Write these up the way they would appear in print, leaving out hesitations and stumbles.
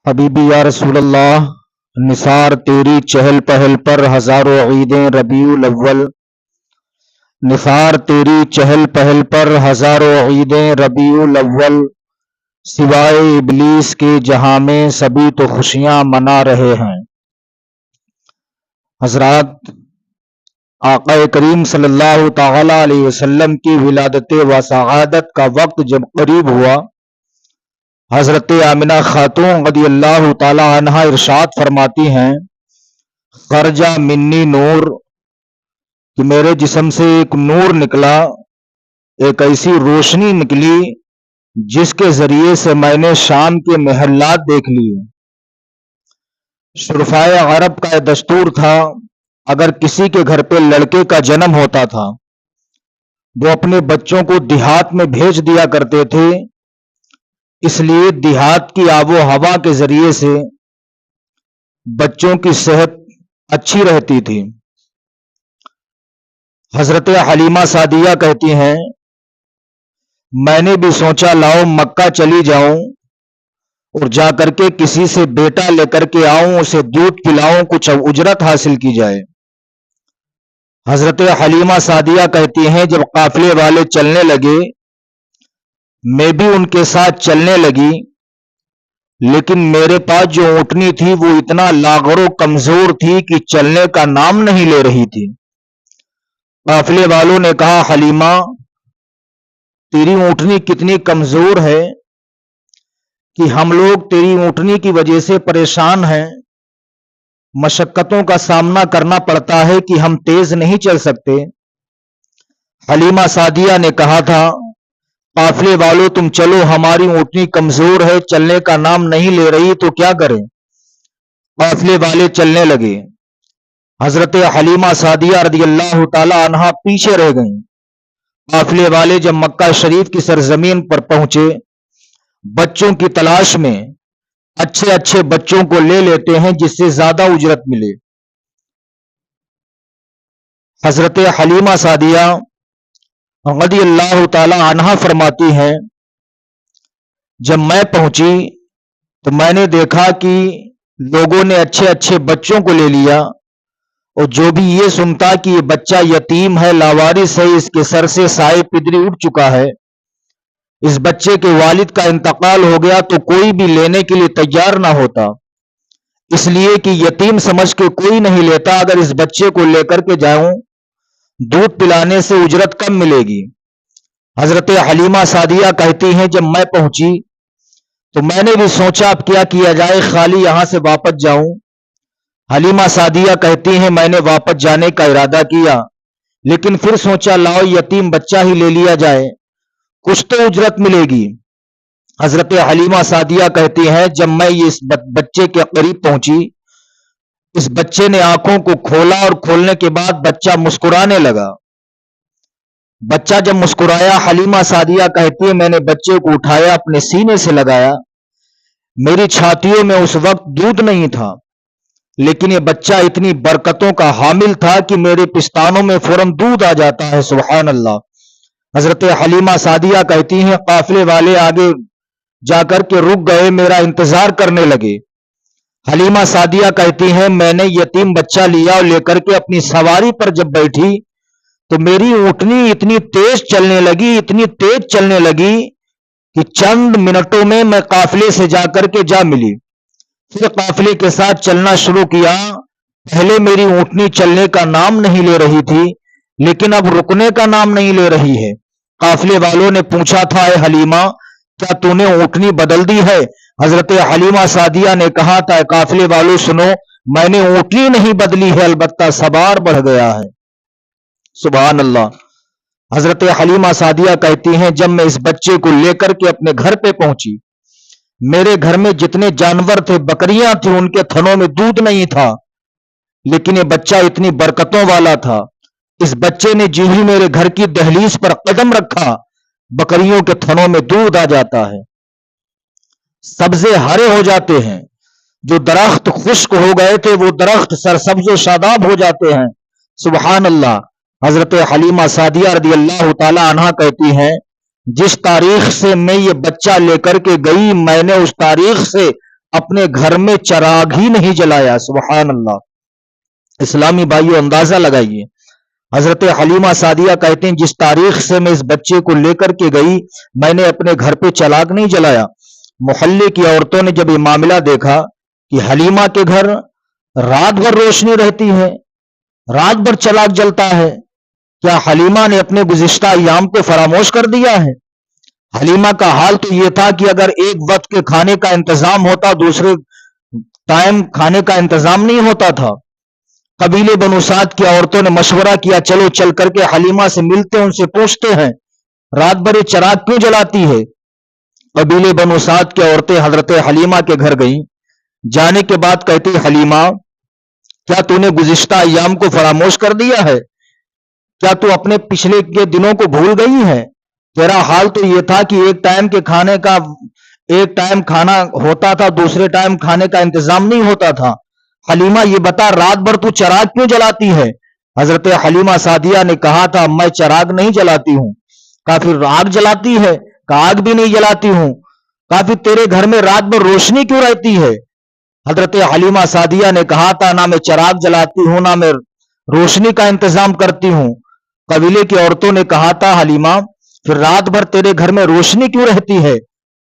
حبیبی یا رسول اللہ، نثار تیری چہل پہل پر ہزاروں عیدیں ربیع الاول، نثار تیری چہل پہل پر ہزاروں عیدیں ربیع الاول، سوائے ابلیس کے جہاں میں سبھی تو خوشیاں منا رہے ہیں۔ حضرات، آقا کریم صلی اللہ تعالی علیہ وسلم کی ولادت و سعادت کا وقت جب قریب ہوا، حضرت آمنہ خاتون رضی اللہ تعالی عنہا ارشاد فرماتی ہیں، خرجہ منی نور، کہ میرے جسم سے ایک نور نکلا، ایک ایسی روشنی نکلی جس کے ذریعے سے میں نے شام کے محلات دیکھ لیے۔ شرفائے عرب کا دستور تھا، اگر کسی کے گھر پہ لڑکے کا جنم ہوتا تھا وہ اپنے بچوں کو دیہات میں بھیج دیا کرتے تھے، اس لیے دیہات کی آب و ہوا کے ذریعے سے بچوں کی صحت اچھی رہتی تھی۔ حضرت حلیمہ سعدیہ کہتی ہیں، میں نے بھی سوچا لاؤ مکہ چلی جاؤں اور جا کر کے کسی سے بیٹا لے کر کے آؤں، اسے دودھ پلاؤں، کچھ اجرت حاصل کی جائے۔ حضرت حلیمہ سعدیہ کہتی ہیں، جب قافلے والے چلنے لگے میں بھی ان کے ساتھ چلنے لگی، لیکن میرے پاس جو اونٹنی تھی وہ اتنا لاغر و کمزور تھی کہ چلنے کا نام نہیں لے رہی تھی۔ قافلے والوں نے کہا، حلیمہ تیری اونٹنی کتنی کمزور ہے کہ ہم لوگ تیری اونٹنی کی وجہ سے پریشان ہیں، مشقتوں کا سامنا کرنا پڑتا ہے کہ ہم تیز نہیں چل سکتے۔ حلیمہ سعدیہ نے کہا تھا، قافلے والوں تم چلو، ہماری اونٹنی کمزور ہے، چلنے کا نام نہیں لے رہی، تو کیا کریں؟ قافلے والے چلنے لگے۔ حضرت حلیمہ سعدیہ رضی اللہ تعالی عنہا پیچھے رہ گئیں۔ قافلے والے جب مکہ شریف کی سرزمین پر پہنچے، بچوں کی تلاش میں اچھے اچھے بچوں کو لے لیتے ہیں جس سے زیادہ اجرت ملے۔ حضرت حلیمہ سعدیہ رضی اللہ تعالی عنہا فرماتی ہیں، جب میں پہنچی تو میں نے دیکھا کہ لوگوں نے اچھے اچھے بچوں کو لے لیا، اور جو بھی یہ سنتا کہ یہ بچہ یتیم ہے، لاوارث ہے، اس کے سر سے سائے پدری اٹھ چکا ہے، اس بچے کے والد کا انتقال ہو گیا، تو کوئی بھی لینے کے لیے تیار نہ ہوتا، اس لیے کہ یتیم سمجھ کے کوئی نہیں لیتا، اگر اس بچے کو لے کر کے جاؤں دودھ پلانے سے اجرت کم ملے گی۔ حضرت حلیمہ سعدیہ کہتی ہیں، جب میں پہنچی تو میں نے بھی سوچا اب کیا کیا جائے، خالی یہاں سے واپس جاؤں۔ حلیمہ سعدیہ کہتی ہیں، میں نے واپس جانے کا ارادہ کیا، لیکن پھر سوچا لاؤ یتیم بچہ ہی لے لیا جائے، کچھ تو اجرت ملے گی۔ حضرت حلیمہ سعدیہ کہتی ہیں، جب میں اس بچے کے قریب پہنچی، اس بچے نے آنکھوں کو کھولا، اور کھولنے کے بعد بچہ مسکرانے لگا۔ بچہ جب مسکرایا، حلیمہ سعدیہ کہتی ہے، میں نے بچے کو اٹھایا، اپنے سینے سے لگایا، میری چھاتیوں میں اس وقت دودھ نہیں تھا، لیکن یہ بچہ اتنی برکتوں کا حامل تھا کہ میرے پستانوں میں فوراً دودھ آ جاتا ہے، سبحان اللہ۔ حضرت حلیمہ سعدیہ کہتی ہیں، قافلے والے آگے جا کر کے رک گئے، میرا انتظار کرنے لگے۔ حلیمہ سعدیہ کہتی ہیں، میں نے یتیم بچہ لیا اور لے کر کے اپنی سواری پر جب بیٹھی تو میری اونٹنی اتنی تیز چلنے لگی، اتنی تیز چلنے لگی کہ چند منٹوں میں قافلے سے جا کر کے جا ملی۔ پھر قافلے کے ساتھ چلنا شروع کیا۔ پہلے میری اونٹنی چلنے کا نام نہیں لے رہی تھی، لیکن اب رکنے کا نام نہیں لے رہی ہے۔ قافلے والوں نے پوچھا تھا، اے حلیمہ کیا تو نے اونٹنی بدل دی ہے؟ حضرت حلیمہ سعدیہ نے کہا تھا، قافلے والوں سنو، میں نے اونٹنی نہیں بدلی ہے، البتہ سوار بڑھ گیا ہے، سبحان اللہ۔ حضرت حلیمہ سعدیہ کہتی ہیں، جب میں اس بچے کو لے کر کے اپنے گھر پہ پہنچی، میرے گھر میں جتنے جانور تھے، بکریاں تھیں، ان کے تھنوں میں دودھ نہیں تھا، لیکن یہ بچہ اتنی برکتوں والا تھا، اس بچے نے جو ہی میرے گھر کی دہلیز پر قدم رکھا، بکریوں کے تھنوں میں دودھ آ جاتا ہے، سبزے ہرے ہو جاتے ہیں، جو درخت خشک ہو گئے تھے وہ درخت سرسبز و شاداب ہو جاتے ہیں، سبحان اللہ۔ حضرت حلیمہ سعدیہ رضی اللہ تعالی عنہا کہتی ہیں، جس تاریخ سے میں یہ بچہ لے کر کے گئی، میں نے اس تاریخ سے اپنے گھر میں چراغ ہی نہیں جلایا۔ سبحان اللہ۔ اسلامی بھائیوں اندازہ لگائیے، حضرت حلیمہ سعدیہ کہتے ہیں جس تاریخ سے میں اس بچے کو لے کر کے گئی میں نے اپنے گھر پہ چراغ نہیں جلایا۔ محلے کی عورتوں نے جب یہ معاملہ دیکھا کہ حلیمہ کے گھر رات بھر روشنی رہتی ہے، رات بھر چراغ جلتا ہے، کیا حلیمہ نے اپنے گزشتہ ایام کو فراموش کر دیا ہے؟ حلیمہ کا حال تو یہ تھا کہ اگر ایک وقت کے کھانے کا انتظام ہوتا دوسرے ٹائم کھانے کا انتظام نہیں ہوتا تھا۔ قبیلے بنو سعد کی عورتوں نے مشورہ کیا چلو چل کر کے حلیمہ سے ملتے ہیں، ان سے پوچھتے ہیں رات بھر یہ چراغ کیوں جلاتی ہے۔ قبیلے بنو سعد کی عورتیں حضرت حلیمہ کے گھر گئیں، جانے کے بعد کہتی حلیمہ کیا تو نے گزشتہ ایام کو فراموش کر دیا ہے؟ کیا تو اپنے پچھلے کے دنوں کو بھول گئی ہے؟ تیرا حال تو یہ تھا کہ ایک ٹائم کھانا ہوتا تھا، دوسرے ٹائم کھانے کا انتظام نہیں ہوتا تھا۔ حلیمہ یہ بتا رات بھر تو چراغ کیوں جلاتی ہے؟ حضرت حلیمہ سعدیہ نے کہا تھا میں چراغ نہیں جلاتی ہوں۔ کہا پھر آگ جلاتی ہے؟ کہا آگ بھی نہیں جلاتی ہوں۔ کہا پھر تیرے گھر میں رات بھر روشنی کیوں رہتی ہے؟ حضرت حلیمہ سعدیہ نے کہا تھا نہ میں چراغ جلاتی ہوں نہ میں روشنی کا انتظام کرتی ہوں۔ قبیلے کی عورتوں نے کہا تھا حلیمہ پھر رات بھر تیرے گھر میں روشنی کیوں رہتی ہے؟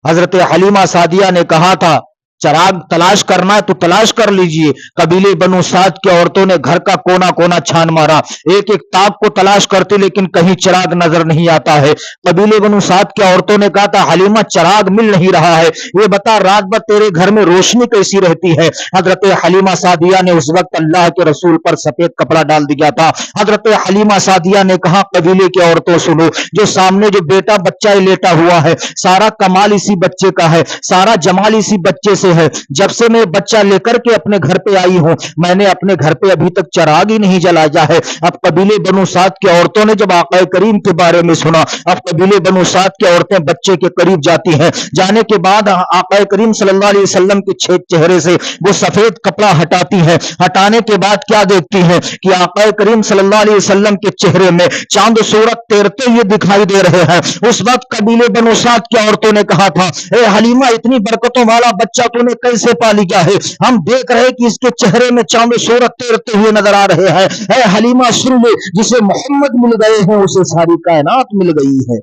حضرت حلیمہ سعدیہ نے کہا تھا چراغ تلاش کرنا ہے تو تلاش کر لیجئے۔ قبیلے بنو سعد کی عورتوں نے گھر کا کونا کونا چھان مارا، ایک ایک تاک کو تلاش کرتی لیکن کہیں چراغ نظر نہیں آتا ہے۔ قبیلے بنو سعد کی عورتوں نے کہا تھا حلیمہ چراغ مل نہیں رہا ہے، یہ بتا رات بھر تیرے گھر میں روشنی کیسی رہتی ہے؟ حضرت حلیمہ سعدیہ نے اس وقت اللہ کے رسول پر سفید کپڑا ڈال دیا تھا۔ حضرت حلیمہ سعدیہ نے کہا قبیلے کی عورتوں سنو، جو سامنے جو بیٹا بچہ لیٹا ہوا ہے سارا کمال اسی بچے کا ہے، سارا جمال اسی بچے سے ہے۔ جب سے میں بچہ لے کر کے اپنے گھر پہ آئی ہوں میں نے اپنے گھر پہ ابھی تک چراغ ہی نہیں جلایا ہے۔ اب قبیلے بنو سعد کی عورتوں نے جب آقا کریم کے بارے میں سنا، اب قبیلے بنو سعد کی عورتیں بچے کے قریب جاتی ہیں، جانے کے بعد آقا کریم صلی اللہ علیہ وسلم کے چہرے سے وہ سفید کپڑا ہٹاتی ہیں۔ ہٹانے کے بعد کیا دیکھتی ہیں کہ آقا کریم صلی اللہ علیہ وسلم کے چہرے میں چاند و سورج تیرتے ہوئے دکھائی دے رہے ہیں۔ اس وقت قبیلے بنو سعد کی عورتوں نے کہا تھا اے حلیمہ اتنی برکتوں والا بچہ تو نے کیسے پا لیا ہے؟ ہم دیکھ رہے کہ اس کے چہرے میں چاند و سورج تیرتے ہوئے نظر آ رہے ہیں۔ اے حلیمہ سن لے، جسے محمد مل گئے ہیں اسے ساری کائنات مل گئی ہے۔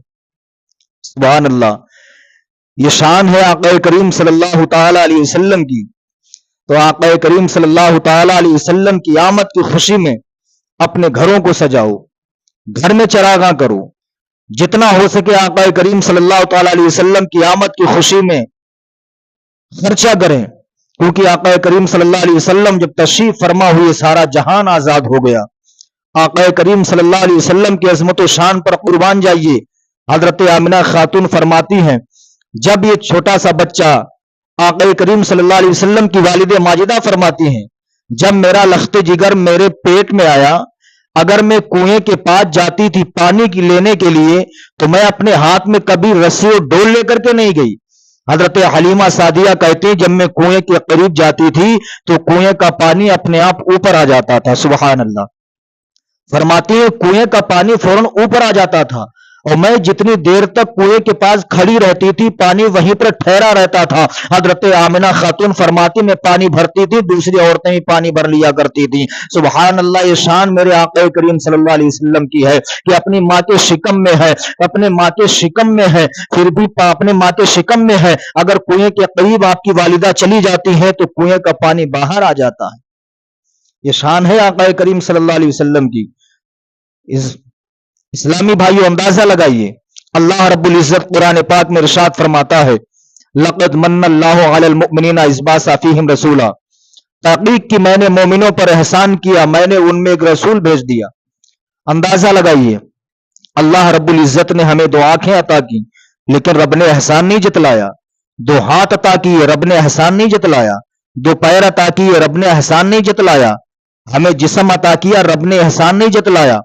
سبحان اللہ۔ یہ شان ہے آقا کریم صلی اللہ تعالی علیہ وسلم کی۔ تو آقا کریم صلی اللہ تعالی علیہ وسلم کی آمد کی خوشی میں اپنے گھروں کو سجاؤ، گھر میں چراغاں کرو، جتنا ہو سکے آقا کریم صلی اللہ تعالی علیہ وسلم کی آمد کی خوشی میں خرچہ کریں، کیونکہ آقا کریم صلی اللہ علیہ وسلم جب تشریف فرما ہوئے سارا جہان آزاد ہو گیا۔ آقا کریم صلی اللہ علیہ وسلم کی عظمت و شان پر قربان جائیے۔ حضرت آمنہ خاتون فرماتی ہیں جب یہ چھوٹا سا بچہ آقا کریم صلی اللہ علیہ وسلم کی والد ماجدہ فرماتی ہیں جب میرا لخت جگر میرے پیٹ میں آیا، اگر میں کنویں کے پاس جاتی تھی پانی کی لینے کے لیے تو میں اپنے ہاتھ میں کبھی رسی اور ڈول لے کر کے نہیں گئی۔ حضرت حلیمہ سعدیہ کہتے ہیں جب میں کنویں کے قریب جاتی تھی تو کنویں کا پانی اپنے آپ اوپر آ جاتا تھا۔ سبحان اللہ۔ فرماتی ہیں کنویں کا پانی فوراً اوپر آ جاتا تھا اور میں جتنی دیر تک کنویں کے پاس کھڑی رہتی تھی پانی وہیں پر ٹھہرا رہتا تھا۔ حضرت آمنہ خاتون فرماتی میں پانی بھرتی تھی، دوسری عورتیں بھی پانی بھر لیا کرتی تھی۔ سبحان اللہ۔ یہ شان میرے آقا کریم صلی اللہ علیہ وسلم کی ہے کہ اپنی ماں کے شکم میں ہے، اپنے ماں کے شکم میں ہے، پھر بھی اپنے ماں کے شکم میں ہے، اگر کنویں کے قریب آپ کی والدہ چلی جاتی ہے تو کنویں کا پانی باہر آ جاتا ہے۔ یہ شان ہے آقا کریم صلی اللہ علیہ وسلم کی۔ اسلامی بھائیو اندازہ لگائیے، اللہ رب العزت قرآن پاک میں ارشاد فرماتا ہے لقد من اللہ علی المؤمنین اذ بعث فیہم رسولا، تحقیق کہ میں نے مومنوں پر احسان کیا، میں نے ان میں ایک رسول بھیج دیا۔ اندازہ لگائیے، اللہ رب العزت نے ہمیں دو آنکھیں عطا کی لیکن رب نے احسان نہیں جتلایا، دو ہاتھ عطا کیے رب نے احسان نہیں جتلایا، دو پیر عطا کیے رب نے احسان نہیں جتلایا، ہمیں جسم عطا کیا رب نے احسان نہیں جتلایا۔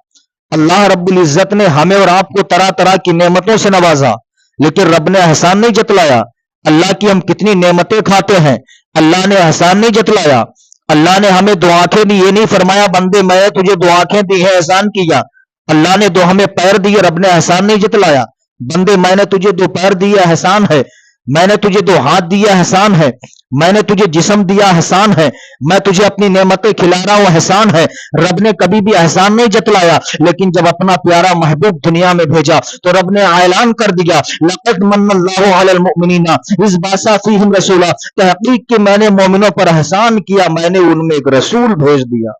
اللہ رب العزت نے ہمیں اور آپ کو طرح طرح کی نعمتوں سے نوازا لیکن رب نے احسان نہیں جتلایا۔ اللہ کی ہم کتنی نعمتیں کھاتے ہیں، اللہ نے احسان نہیں جتلایا۔ اللہ نے ہمیں دو آنکھیں دی، یہ نہیں فرمایا بندے میں تجھے دو آنکھیں دی ہے احسان کیا۔ اللہ نے دو ہمیں پیر دیے، رب نے احسان نہیں جتلایا۔ بندے میں نے تجھے دو پیر دیے احسان ہے۔ میں نے تجھے 2 ہاتھ دیا احسان ہے، میں نے تجھے جسم دیا احسان ہے، میں تجھے اپنی نعمتیں کھلا رہا ہوں احسان ہے۔ رب نے کبھی بھی احسان نہیں جتلایا، لیکن جب اپنا پیارا محبوب دنیا میں بھیجا تو رب نے اعلان کر دیا لقد من اللہ علی المؤمنین اذ بعث فیہم رسولا، تحقیق کہ میں نے مومنوں پر احسان کیا، میں نے ان میں ایک رسول بھیج دیا۔